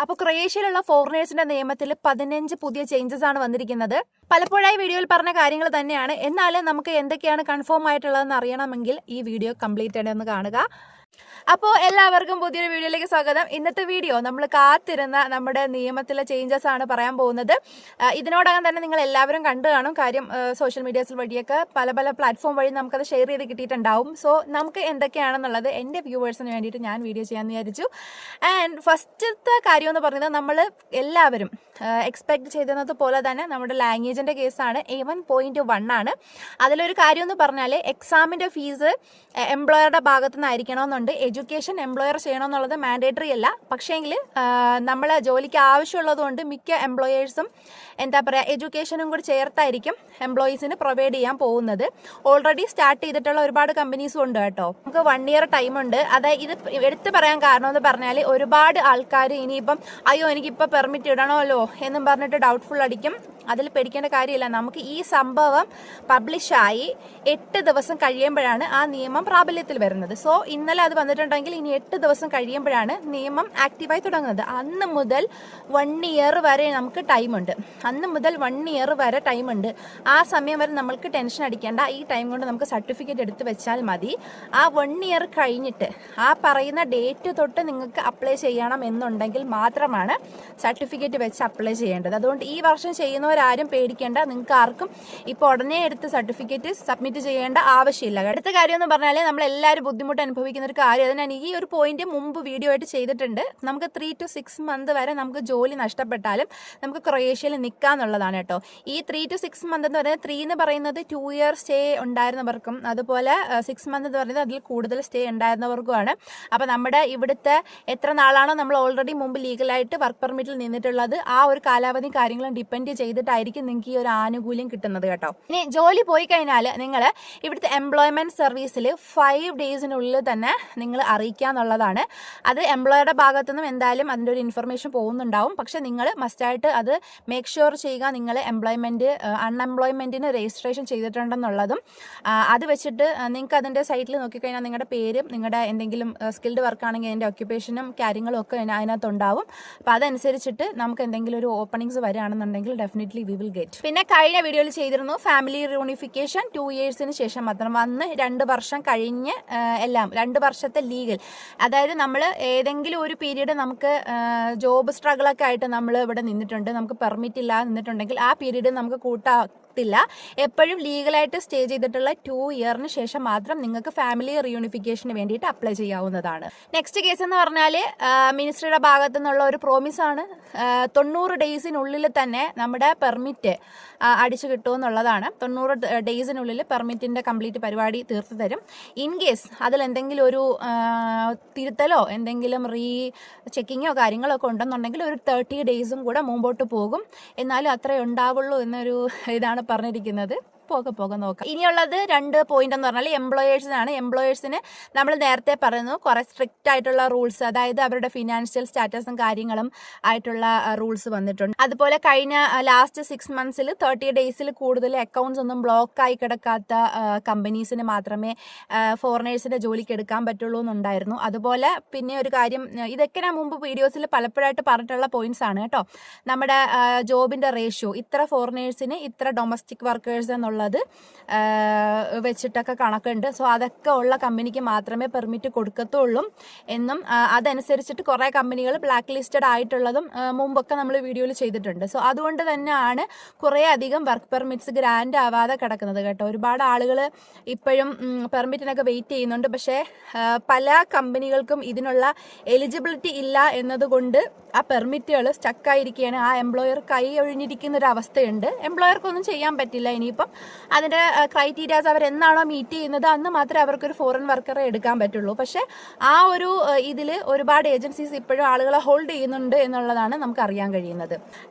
അപ്പോൾ ക്രൊയേഷ്യയിലുള്ള ഫോറിനേഴ്സിന്റെ നിയമത്തിൽ 15 പുതിയ ചേഞ്ചസ് ആണ് വന്നിരിക്കുന്നത്. പലപ്പോഴായി വീഡിയോയിൽ പറഞ്ഞ കാര്യങ്ങൾ തന്നെയാണ്. എന്നാലും നമുക്ക് എന്തൊക്കെയാണ് കൺഫേം ആയിട്ടുള്ളതെന്ന് അറിയണമെങ്കിൽ ഈ വീഡിയോ കംപ്ലീറ്റ് ആയിട്ട് ഒന്ന് കാണുക. അപ്പോൾ എല്ലാവർക്കും പുതിയൊരു വീഡിയോയിലേക്ക് സ്വാഗതം. ഇന്നത്തെ വീഡിയോ നമ്മൾ കാത്തിരുന്ന നമ്മുടെ നിയമത്തിലെ ചേഞ്ചസ് ആണ് പറയാൻ പോകുന്നത്. ഇതിനോടകം തന്നെ നിങ്ങൾ എല്ലാവരും കണ്ടു കാണും. കാര്യം സോഷ്യൽ മീഡിയാസിൽ വഴിയൊക്കെ പല പ്ലാറ്റ്ഫോം വഴി നമുക്കത് ഷെയർ ചെയ്ത് കിട്ടിയിട്ടുണ്ടാവും. സോ നമുക്ക് എന്തൊക്കെയാണെന്നുള്ളത് എൻ്റെ വ്യൂവേഴ്സിന് വേണ്ടിയിട്ട് ഞാൻ വീഡിയോ ചെയ്യാമെന്ന് വിചാരിച്ചു. ആൻഡ് ഫസ്റ്റത്തെ കാര്യം എന്ന് പറയുന്നത് നമ്മൾ എല്ലാവരും എക്സ്പെക്ട് ചെയ്തിരുന്നത് പോലെ തന്നെ നമ്മുടെ ലാംഗ്വേജിൻ്റെ കേസാണ്. A1.1 ആണ്. അതിലൊരു കാര്യം എന്ന് പറഞ്ഞാൽ എക്സാമിൻ്റെ ഫീസ് എംപ്ലോയറുടെ ഭാഗത്തു നിന്നായിരിക്കണമെന്നുണ്ട്. എഡ്യൂക്കേഷൻ എംപ്ലോയർ ചെയ്യണമെന്നുള്ളത് മാൻഡേറ്ററി അല്ല. പക്ഷേങ്കിൽ നമ്മൾ ജോലിക്ക് ആവശ്യമുള്ളതുകൊണ്ട് മിക്ക എംപ്ലോയേഴ്സും എന്താ പറയുക എഡ്യൂക്കേഷനും കൂടി ചേർത്തായിരിക്കും എംപ്ലോയീസിന് പ്രൊവൈഡ് ചെയ്യാൻ പോകുന്നത്. ഓൾറെഡി സ്റ്റാർട്ട് ചെയ്തിട്ടുള്ള ഒരുപാട് കമ്പനീസും ഉണ്ട് കേട്ടോ. നമുക്ക് 1 ഇയർ ടൈമുണ്ട്. അതായത് ഇത് എടുത്തു പറയാൻ കാരണം എന്ന് പറഞ്ഞാൽ ഒരുപാട് ആൾക്കാർ ഇനിയിപ്പം അയ്യോ എനിക്കിപ്പോൾ പെർമിറ്റ് ഇടണമല്ലോ എന്നും പറഞ്ഞിട്ട് ഡൗട്ട്ഫുൾ അടിക്കും. അതിൽ പേടിക്കേണ്ട കാര്യമില്ല. നമുക്ക് ഈ സംഭവം പബ്ലിഷായി 8 ദിവസം കഴിയുമ്പോഴാണ് ആ നിയമം പ്രാബല്യത്തിൽ വരുന്നത്. സോ ഇന്നലെ അത് വന്നിട്ടുണ്ടെങ്കിൽ ഇനി 8 ദിവസം കഴിയുമ്പോഴാണ് നിയമം ആക്റ്റീവായി തുടങ്ങുന്നത്. അന്ന് മുതൽ 1 ഇയർ വരെ നമുക്ക് ടൈമുണ്ട്. അന്ന് മുതൽ 1 ഇയർ വരെ ടൈമുണ്ട്. ആ സമയം വരെ നമ്മൾക്ക് ടെൻഷൻ അടിക്കേണ്ട. ഈ ടൈം കൊണ്ട് നമുക്ക് സർട്ടിഫിക്കറ്റ് എടുത്ത് വെച്ചാൽ മതി. ആ 1 ഇയർ കഴിഞ്ഞിട്ട് ആ പറയുന്ന ഡേറ്റ് തൊട്ട് നിങ്ങൾക്ക് അപ്ലൈ ചെയ്യണം എന്നുണ്ടെങ്കിൽ മാത്രമാണ് സർട്ടിഫിക്കറ്റ് വെച്ച് അപ്ലൈ ചെയ്യേണ്ടത്. അതുകൊണ്ട് ഈ വർഷം ചെയ്യുന്നവരാരും പേടിക്കേണ്ട. നിങ്ങൾക്ക് ആർക്കും ഇപ്പോൾ ഉടനെ എടുത്ത് സർട്ടിഫിക്കറ്റ് സബ്മിറ്റ് ചെയ്യേണ്ട ആവശ്യമില്ല. അടുത്ത കാര്യം എന്ന് പറഞ്ഞാൽ നമ്മളെല്ലാവരും ബുദ്ധിമുട്ട് അനുഭവിക്കുന്ന ഒരു കാര്യം. അത് ഞാൻ ഈ ഒരു പോയിന്റ് മുമ്പ് വീഡിയോ ആയിട്ട് ചെയ്തിട്ടുണ്ട്. നമുക്ക് 3 to 6 മന്ത് വരെ നമുക്ക് ജോലി നഷ്ടപ്പെട്ടാലും നമുക്ക് ക്രൊയേഷ്യയിൽ നിൽക്കാന്നുള്ളതാണ് കേട്ടോ. ഈ 3 to 6 മന്ത് എന്ന് പറയുന്നത് 3 എന്ന് പറയുന്നത് 2 ഇയർ സ്റ്റേ ഉണ്ടായിരുന്നവർക്കും അതുപോലെ 6 മന്ത് എന്ന് പറയുന്നത് അതിൽ കൂടുതൽ സ്റ്റേ ഉണ്ടായിരുന്നവർക്കുമാണ്. അപ്പോൾ നമ്മുടെ ഇവിടുത്തെ എത്ര നാളാണോ നമ്മൾ ഓൾറെഡി മുമ്പ് ലീഗലായിട്ട് വർക്ക് പെർമിറ്റിൽ നിന്നിട്ടുള്ളത് ആ ഒരു കാലാവധി കാര്യങ്ങളും ഡിപ്പെൻഡ് ചെയ്തിട്ടായിരിക്കും നിങ്ങൾക്ക് ഈ ഒരു ആനുകൂല്യം കിട്ടുന്നത് കേട്ടോ. ഇനി ജോലി പോയി കഴിഞ്ഞാൽ നിങ്ങൾ ഇവിടുത്തെ എംപ്ലോയ്മെന്റ് സർവീസിൽ 5 ഡേയ്സിനുള്ളിൽ തന്നെ നിങ്ങൾ അറിയിക്കാന്നുള്ളതാണ്. അത് എംപ്ലോയറുടെ ഭാഗത്തുനിന്നും എന്തായാലും അതിൻ്റെ ഒരു ഇൻഫർമേഷൻ പോകുന്നുണ്ടാവും. പക്ഷെ നിങ്ങൾ മസ്റ്റായിട്ട് അത് മേക്ക് ഷുവർ ചെയ്യുക നിങ്ങൾ അൺഎംപ്ലോയ്മെന്റിന് രജിസ്ട്രേഷൻ ചെയ്തിട്ടുണ്ടെന്നുള്ളതും. അത് വെച്ചിട്ട് നിങ്ങൾക്ക് അതിൻ്റെ സൈറ്റിൽ നോക്കിക്കഴിഞ്ഞാൽ നിങ്ങളുടെ പേരും നിങ്ങളുടെ എന്തെങ്കിലും സ്കിൽഡ് വർക്ക് ആണെങ്കിൽ അതിൻ്റെ ഒക്യുപ്പേഷനും കാര്യങ്ങളും ഒക്കെ അതിനകത്തുണ്ടാവും. അപ്പോൾ അതനുസരിച്ചിട്ട് നമുക്ക് എന്തെങ്കിലും ഒരു ഓപ്പണിങ്സ് വരികയാണെന്നുണ്ടെങ്കിൽ ഡെഫിനറ്റ്ലി വി വിൽ ഗെറ്റ്. പിന്നെ കഴിഞ്ഞ വീഡിയോയിൽ ചെയ്തിരുന്നു ഫാമിലി റിയൂണിഫിക്കേഷൻ 2 ഇയേഴ്സിന് ശേഷം മാത്രം വന്ന് 2 വർഷം കഴിഞ്ഞ് എല്ലാം 2 വർഷത്തെ ലീഗൽ. അതായത് നമ്മൾ ഏതെങ്കിലും ഒരു പീരീഡ് നമുക്ക് ജോബ് സ്ട്രഗിളൊക്കെ ആയിട്ട് നമ്മൾ ഇവിടെ നിന്നിട്ടുണ്ട്, നമുക്ക് പെർമിറ്റ് ഇല്ലാതെ നിന്നിട്ടുണ്ടെങ്കിൽ ആ പീരീഡ് നമുക്ക് കൂട്ടാത്തില്ല. എപ്പോഴും ലീഗലായിട്ട് സ്റ്റേ ചെയ്തിട്ടുള്ള 2 ഇയറിന് ശേഷം മാത്രം നിങ്ങൾക്ക് ഫാമിലി റിയൂണിഫിക്കേഷന് വേണ്ടിയിട്ട് അപ്ലൈ ചെയ്യാവുന്നതാണ്. നെക്സ്റ്റ് കേസ് എന്ന് പറഞ്ഞാൽ മിനിസ്ട്രിയുടെ ഭാഗത്തു നിന്നുള്ള ഒരു പ്രോമിസാണ്. 90 ഡേയ്സിനുള്ളിൽ തന്നെ നമ്മുടെ പെർമിറ്റ് അടിച്ചു കിട്ടുമെന്നുള്ളതാണ്. 90 ഡേയ്സിനുള്ളിൽ പെർമിറ്റിൻ്റെ കംപ്ലീറ്റ് പരിപാടി തീർത്തു തരും. ഇൻ കേസ് അതിലെന്തെങ്കിലും ഒരു തിരുത്തലോ എന്തെങ്കിലും ചെക്കിങ്ങോ കാര്യങ്ങളോ ഒക്കെ ഉണ്ടെന്നുണ്ടെങ്കിൽ ഒരു 30 ഡേയ്സും കൂടെ മുമ്പോട്ട് പോകും. എന്നാലും അത്രേ ഉണ്ടാവുള്ളൂ എന്നൊരു ഇതാണ് പറഞ്ഞിരിക്കുന്നത്. പോകെ നോക്കാം. ഇനിയുള്ളത് 2 പോയിന്റ് എന്ന് പറഞ്ഞാൽ എംപ്ലോയേഴ്സിനാണ്. എംപ്ലോയേഴ്സിന് നമ്മൾ നേരത്തെ പറയുന്നു കുറെ സ്ട്രിക്റ്റ് ആയിട്ടുള്ള റൂൾസ്, അതായത് അവരുടെ ഫിനാൻഷ്യൽ സ്റ്റാറ്റസും കാര്യങ്ങളും ആയിട്ടുള്ള റൂൾസ് വന്നിട്ടുണ്ട്. അതുപോലെ കഴിഞ്ഞ ലാസ്റ്റ് 6 മന്ത്സിൽ 30 ഡേയ്സിൽ കൂടുതൽ അക്കൗണ്ട്സ് ഒന്നും ബ്ലോക്കായി കിടക്കാത്ത കമ്പനീസിന് മാത്രമേ ഫോറിനേഴ്സിന്റെ ജോലിക്ക് എടുക്കാൻ പറ്റുള്ളൂ എന്നുണ്ടായിരുന്നു. അതുപോലെ പിന്നെ ഒരു കാര്യം, ഇതൊക്കെ ഞാൻ മുമ്പ് വീഡിയോസിൽ പലപ്പോഴായിട്ട് പറഞ്ഞിട്ടുള്ള പോയിന്റ്സ് ആണ് കേട്ടോ. നമ്മുടെ ജോബിന്റെ റേഷ്യോ ഇത്ര ഫോറിനേഴ്സിന് ഇത്ര ഡൊമസ്റ്റിക് വർക്കേഴ്സ് എന്നുള്ള വെച്ചിട്ടൊക്കെ കണക്കുണ്ട്. സോ അതൊക്കെ ഉള്ള കമ്പനിക്ക് മാത്രമേ പെർമിറ്റ് കൊടുക്കത്തുള്ളൂ എന്നും അതനുസരിച്ചിട്ട് കുറേ കമ്പനികൾ ബ്ലാക്ക് ലിസ്റ്റഡ് ആയിട്ടുള്ളതും മുമ്പൊക്കെ നമ്മൾ വീഡിയോയിൽ ചെയ്തിട്ടുണ്ട്. സോ അതുകൊണ്ട് തന്നെയാണ് കുറേ അധികം വർക്ക് പെർമിറ്റ്സ് ഗ്രാൻഡ് ആവാതെ കിടക്കുന്നത് കേട്ടോ. ഒരുപാട് ആളുകൾ ഇപ്പോഴും പെർമിറ്റിനൊക്കെ വെയിറ്റ് ചെയ്യുന്നുണ്ട്. പക്ഷേ പല കമ്പനികൾക്കും ഇതിനുള്ള എലിജിബിലിറ്റി ഇല്ല എന്നതുകൊണ്ട് ആ പെർമിറ്റുകൾ സ്റ്റക്കായിരിക്കുകയാണ്. ആ എംപ്ലോയർ കൈ ഒഴിഞ്ഞിരിക്കുന്ന ഒരു അവസ്ഥയുണ്ട്. എംപ്ലോയർക്കൊന്നും ചെയ്യാൻ പറ്റില്ല. ഇനിയിപ്പം അതിൻ്റെ ക്രൈറ്റീരിയാസ് അവരെന്നാണോ മീറ്റ് ചെയ്യുന്നത് അന്ന് മാത്രമേ അവർക്കൊരു ഫോറിൻ വർക്കറെ എടുക്കാൻ പറ്റുള്ളൂ. പക്ഷേ ആ ഒരു ഇതിൽ ഒരുപാട് ഏജൻസീസ് ഇപ്പോഴും ആളുകളെ ഹോൾഡ് ചെയ്യുന്നുണ്ട് എന്നുള്ളതാണ് നമുക്ക് അറിയാൻ കഴിയുന്നത്.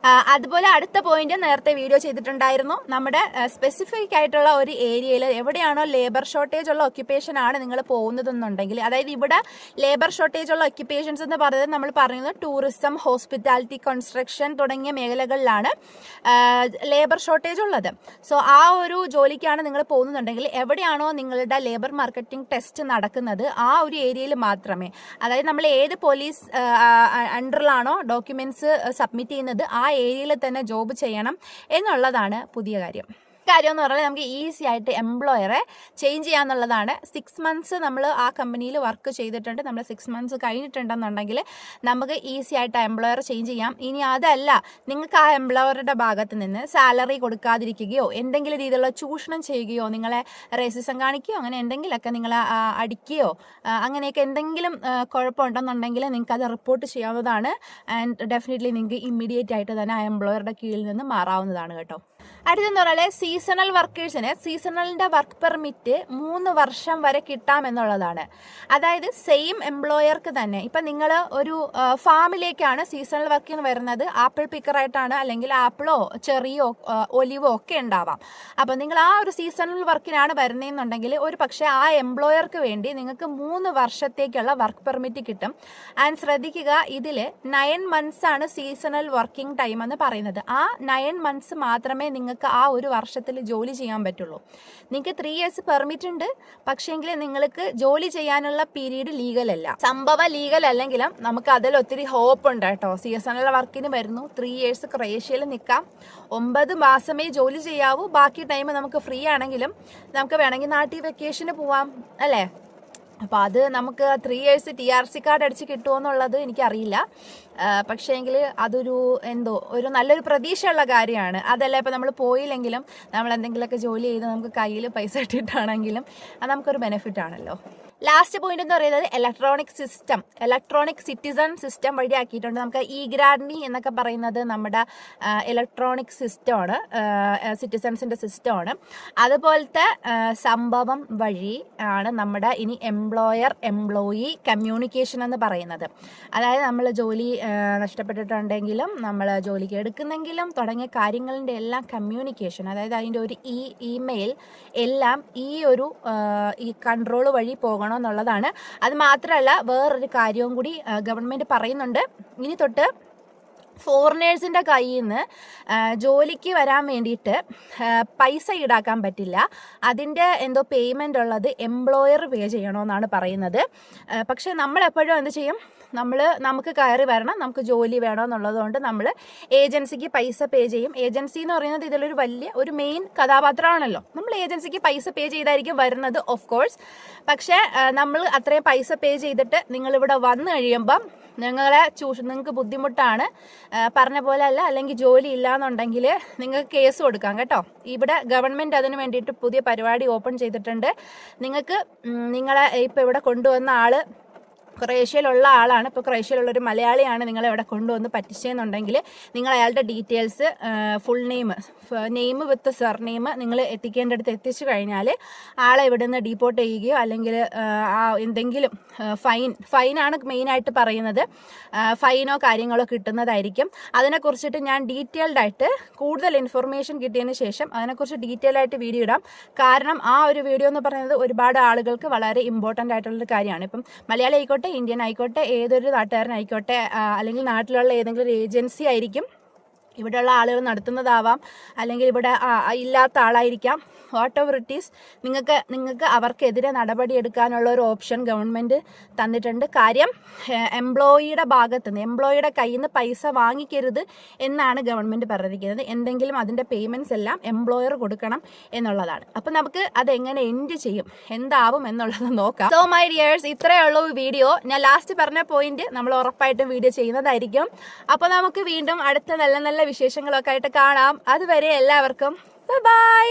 അതുപോലെ അടുത്ത പോയിന്റ് നേരത്തെ വീഡിയോ ചെയ്തിട്ടുണ്ടായിരുന്നു. നമ്മുടെ സ്പെസിഫിക് ആയിട്ടുള്ള ഒരു ഏരിയയിൽ എവിടെയാണോ ലേബർ ഷോർട്ടേജ് ഉള്ള ഒക്യുപ്പേഷൻ ആണ് നിങ്ങൾ പോകുന്നതെന്നുണ്ടെങ്കിൽ, അതായത് ഇവിടെ ലേബർ ഷോർട്ടേജ് ഉള്ള ഒക്യുപ്പേഷൻസ് എന്ന് പറയുന്നത് നമ്മൾ പറയുന്നത് ടൂറിസം ടൂറിസം, ഹോസ്പിറ്റാലിറ്റി, കൺസ്ട്രക്ഷൻ തുടങ്ങിയ മേഖലകളിലാണ് ലേബർ ഷോർട്ടേജ് ഉള്ളത്. സോ ആ ഒരു ജോലിക്കാണ് നിങ്ങൾ പോകുന്നുണ്ടെങ്കിൽ എവിടെയാണോ നിങ്ങളുടെ ലേബർ മാർക്കറ്റിംഗ് ടെസ്റ്റ് നടക്കുന്നത് ആ ഒരു ഏരിയയിൽ മാത്രമേ, അതായത് നമ്മൾ ഏത് പോലീസ് അണ്ടറിലാണോ ഡോക്യുമെന്റ്സ് സബ്മിറ്റ് ചെയ്യുന്നത് ആ ഏരിയയിൽ തന്നെ ജോബ് ചെയ്യണം എന്നുള്ളതാണ് പുതിയ കാര്യം എന്ന് പറഞ്ഞാൽ നമുക്ക് ഈസി ആയിട്ട് എംപ്ലോയറെ ചേഞ്ച് ചെയ്യാന്നുള്ളതാണ്. 6 months നമ്മൾ ആ കമ്പനിയിൽ വർക്ക് ചെയ്തിട്ടുണ്ട്, നമ്മൾ 6 months കഴിഞ്ഞിട്ടുണ്ടെന്നുണ്ടെങ്കിൽ നമുക്ക് ഈസി ആയിട്ട് ആ എംപ്ലോയറെ ചേഞ്ച് ചെയ്യാം. ഇനി അതല്ല, നിങ്ങൾക്ക് ആ എംപ്ലോയറുടെ ഭാഗത്ത് നിന്ന് സാലറി കൊടുക്കാതിരിക്കുകയോ എന്തെങ്കിലും രീതിയിലുള്ള ചൂഷണം ചെയ്യുകയോ നിങ്ങളെ റേസിസം കാണിക്കുകയോ അങ്ങനെ എന്തെങ്കിലുമൊക്കെ നിങ്ങളെ അടിക്കുകയോ അങ്ങനെയൊക്കെ എന്തെങ്കിലും കുഴപ്പമുണ്ടെന്നുണ്ടെങ്കിൽ നിങ്ങൾക്ക് അത് റിപ്പോർട്ട് ചെയ്യാവുന്നതാണ്. ആൻഡ് ഡെഫിനറ്റ്ലി നിങ്ങൾക്ക് ഇമ്മീഡിയറ്റ് ആയിട്ട് തന്നെ ആ എംപ്ലോയറുടെ കീഴിൽ നിന്ന് മാറാവുന്നതാണ് കേട്ടോ. അടുത്തെന്ന് പറഞ്ഞാൽ സീസണൽ വർക്കേഴ്സിന് സീസണലിൻ്റെ വർക്ക് പെർമിറ്റ് 3 വർഷം വരെ കിട്ടാമെന്നുള്ളതാണ്. അതായത് സെയിം എംപ്ലോയർക്ക് തന്നെ ഇപ്പം നിങ്ങൾ ഒരു ഫാമിലേക്കാണ് സീസണൽ വർക്കിന് വരുന്നത്, ആപ്പിൾ പിക്കറായിട്ടാണ്, അല്ലെങ്കിൽ ആപ്പിളോ ചെറിയോ ഒലിവോ ഒക്കെ ഉണ്ടാവാം. അപ്പോൾ നിങ്ങൾ ആ ഒരു സീസണൽ വർക്കിനാണ് വരുന്നതെന്നുണ്ടെങ്കിൽ ഒരു പക്ഷേ ആ എംപ്ലോയർക്ക് വേണ്ടി നിങ്ങൾക്ക് 3 വർഷത്തേക്കുള്ള വർക്ക് പെർമിറ്റ് കിട്ടും. ആൻഡ് ശ്രദ്ധിക്കുക, ഇതിൽ 9 months ആണ് സീസണൽ വർക്കിംഗ് ടൈം എന്ന് പറയുന്നത്. ആ 9 months മാത്രമേ നിങ്ങൾക്ക് ആ ഒരു വർഷത്തിൽ ജോലി ചെയ്യാൻ പറ്റുള്ളൂ. നിങ്ങൾക്ക് 3 years പെർമിറ്റ് ഉണ്ട്, പക്ഷേങ്കിൽ നിങ്ങൾക്ക് ജോലി ചെയ്യാനുള്ള പീരീഡ് ലീഗൽ അല്ല. സംഭവം ലീഗൽ അല്ലെങ്കിലും നമുക്ക് അതിൽ ഒത്തിരി ഹോപ്പ് ഉണ്ട് കേട്ടോ. സീസണൽ വർക്കിന് വരുന്നു, 3 years ക്രൊയേഷ്യയിൽ നിൽക്കാം, 9 മാസമേ ജോലി ചെയ്യാവൂ, ബാക്കി ടൈം നമുക്ക് ഫ്രീ ആണെങ്കിലും നമുക്ക് വേണമെങ്കിൽ നാട്ടിൽ വെക്കേഷന് പോവാം അല്ലേ. അപ്പോൾ അത് നമുക്ക് 3 years TRC കാർഡ് അടിച്ച് കിട്ടുമോ എന്നുള്ളത് എനിക്കറിയില്ല. പക്ഷേങ്കിൽ അതൊരു ഒരു നല്ലൊരു പ്രതീക്ഷയുള്ള കാര്യമാണ്. അതല്ല ഇപ്പോൾ നമ്മൾ പോയില്ലെങ്കിലും നമ്മൾ എന്തെങ്കിലുമൊക്കെ ജോലി ചെയ്ത് നമുക്ക് കയ്യിൽ പൈസ ഇട്ടിട്ടാണെങ്കിലും അത് നമുക്കൊരു ബെനിഫിറ്റ് ആണല്ലോ. ലാസ്റ്റ് പോയിന്റ് എന്ന് പറയുന്നത് ഇലക്ട്രോണിക് സിറ്റിസൺ സിസ്റ്റം വഴിയാക്കിയിട്ടുണ്ട്. നമുക്ക് ഗ്രാഡ്നി എന്നൊക്കെ പറയുന്നത് നമ്മുടെ ഇലക്ട്രോണിക് സിസ്റ്റമാണ്, സിറ്റിസൺസിൻ്റെ സിസ്റ്റമാണ്. അതുപോലത്തെ സംഭവം വഴി ആണ് നമ്മുടെ ഇനി എംപ്ലോയർ എംപ്ലോയി കമ്മ്യൂണിക്കേഷൻ എന്ന് പറയുന്നത്. അതായത് നമ്മൾ ജോലി നഷ്ടപ്പെട്ടിട്ടുണ്ടെങ്കിലും നമ്മൾ ജോലിക്ക് എടുക്കുന്നെങ്കിലും തുടങ്ങിയ കാര്യങ്ങളുടെ എല്ലാം കമ്മ്യൂണിക്കേഷൻ, അതായത് അതിൻ്റെ ഒരു ഇമെയിൽ എല്ലാം ഈ കൺട്രോൾ വഴി പോകണം എന്നുള്ളതാണ്. അത് മാത്രമല്ല വേറൊരു കാര്യവും കൂടി ഗവൺമെൻറ് പറയുന്നുണ്ട്. ഇനി തൊട്ട് ഫോറിനേഴ്സിൻ്റെ കയ്യിൽ നിന്ന് ജോലിക്ക് വരാൻ വേണ്ടിയിട്ട് പൈസ ഈടാക്കാൻ പറ്റില്ല. അതിൻ്റെ പേയ്മെൻ്റ് ഉള്ളത് എംപ്ലോയർ പേ ചെയ്യണമെന്നാണ് പറയുന്നത്. പക്ഷേ നമ്മളെപ്പോഴും എന്ത് ചെയ്യും, നമുക്ക് കയറി വരണം, നമുക്ക് ജോലി വേണമെന്നുള്ളത് കൊണ്ട് നമ്മൾ ഏജൻസിക്ക് പൈസ പേ ചെയ്യും. ഏജൻസി എന്ന് പറയുന്നത് ഇതിലൊരു ഒരു മെയിൻ കഥാപാത്രമാണല്ലോ. നമ്മൾ ഏജൻസിക്ക് പൈസ പേ ചെയ്തായിരിക്കും വരുന്നത് ഓഫ് കോഴ്സ്. പക്ഷേ നമ്മൾ അത്രയും പൈസ പേ ചെയ്തിട്ട് നിങ്ങളിവിടെ വന്നു കഴിയുമ്പം നിങ്ങൾക്ക് ബുദ്ധിമുട്ടാണ്, പറഞ്ഞ പോലെ അല്ല, അല്ലെങ്കിൽ ജോലി ഇല്ലാന്നുണ്ടെങ്കിൽ നിങ്ങൾക്ക് കേസ് കൊടുക്കാം കേട്ടോ. ഇവിടെ ഗവൺമെൻറ് അതിന് വേണ്ടിയിട്ട് പുതിയ പരിപാടി ഓപ്പൺ ചെയ്തിട്ടുണ്ട്. നിങ്ങൾക്ക് നിങ്ങളെ ഇപ്പോൾ ഇവിടെ കൊണ്ടുവന്ന ആൾ ക്രൊയേഷ്യയിലുള്ള ആളാണ്, ഇപ്പോൾ ക്രൊയേഷ്യയിലുള്ളൊരു മലയാളിയാണ് നിങ്ങളെ ഇവിടെ കൊണ്ടുവന്ന് പറ്റിച്ചതെന്നുണ്ടെങ്കിൽ നിങ്ങൾ അയാളുടെ ഡീറ്റെയിൽസ്, ഫുൾ നെയിം വിത്ത് സർനെയിം നിങ്ങൾ എത്തിക്കേണ്ടടുത്ത് എത്തിച്ചു കഴിഞ്ഞാൽ ആളെ ഇവിടെ നിന്ന് ഡീപ്പോർട്ട് ചെയ്യുകയോ അല്ലെങ്കിൽ എന്തെങ്കിലും ഫൈനാണ് മെയിനായിട്ട് പറയുന്നത്, ഫൈനോ കാര്യങ്ങളോ കിട്ടുന്നതായിരിക്കും. അതിനെക്കുറിച്ചിട്ട് ഞാൻ ഡീറ്റെയിൽഡായിട്ട് കൂടുതൽ ഇൻഫർമേഷൻ കിട്ടിയതിന് ശേഷം അതിനെക്കുറിച്ച് ഡീറ്റെയിൽ ആയിട്ട് വീഡിയോ ഇടാം. കാരണം ആ ഒരു വീഡിയോ എന്ന് പറയുന്നത് ഒരുപാട് ആളുകൾക്ക് വളരെ ഇമ്പോർട്ടൻ്റ് ആയിട്ടുള്ളൊരു കാര്യമാണ്. ഇപ്പം മലയാളി ആയിക്കോട്ടെ, ഇന്ത്യൻ ആയിക്കോട്ടെ, ഏതൊരു നാട്ടുകാരനായിക്കോട്ടെ, അല്ലെങ്കിൽ നാട്ടിലുള്ള ഏതെങ്കിലും ഒരു ഏജൻസി ആയിരിക്കും, ഇവിടെയുള്ള ആളുകൾ നടത്തുന്നതാവാം, അല്ലെങ്കിൽ ഇവിടെ ഇല്ലാത്ത ആളായിരിക്കാം, വാട്ട് എവർ ഇറ്റ് ഈസ്, നിങ്ങൾക്ക് അവർക്കെതിരെ നടപടിയെടുക്കാനുള്ള ഒരു ഓപ്ഷൻ ഗവൺമെൻറ് തന്നിട്ടുണ്ട്. കാര്യം എംപ്ലോയിയുടെ ഭാഗത്ത് നിന്ന്, എംപ്ലോയിയുടെ കയ്യിൽ നിന്ന് പൈസ വാങ്ങിക്കരുത് എന്നാണ് ഗവൺമെൻറ് പറഞ്ഞിരിക്കുന്നത്. എന്തെങ്കിലും അതിൻ്റെ പേയ്മെൻറ്റ്സ് എല്ലാം എംപ്ലോയർ കൊടുക്കണം എന്നുള്ളതാണ്. അപ്പം നമുക്ക് അതെങ്ങനെ എൻഡ് ചെയ്യും, എന്താവും എന്നുള്ളത് നോക്കാം. സോ മൈ ഡിയേഴ്സ്, ഇത്രയേ ഉള്ളൂ വീഡിയോ. ഞാൻ ലാസ്റ്റ് പറഞ്ഞ പോയിന്റ് നമ്മൾ ഉറപ്പായിട്ടും വീഡിയോ ചെയ്യുന്നതായിരിക്കും. അപ്പോൾ നമുക്ക് വീണ്ടും അടുത്ത നല്ല നല്ല വിശേഷങ്ങളൊക്കെ ആയിട്ട് കാണാം. അതുവരെ എല്ലാവർക്കും ബൈ.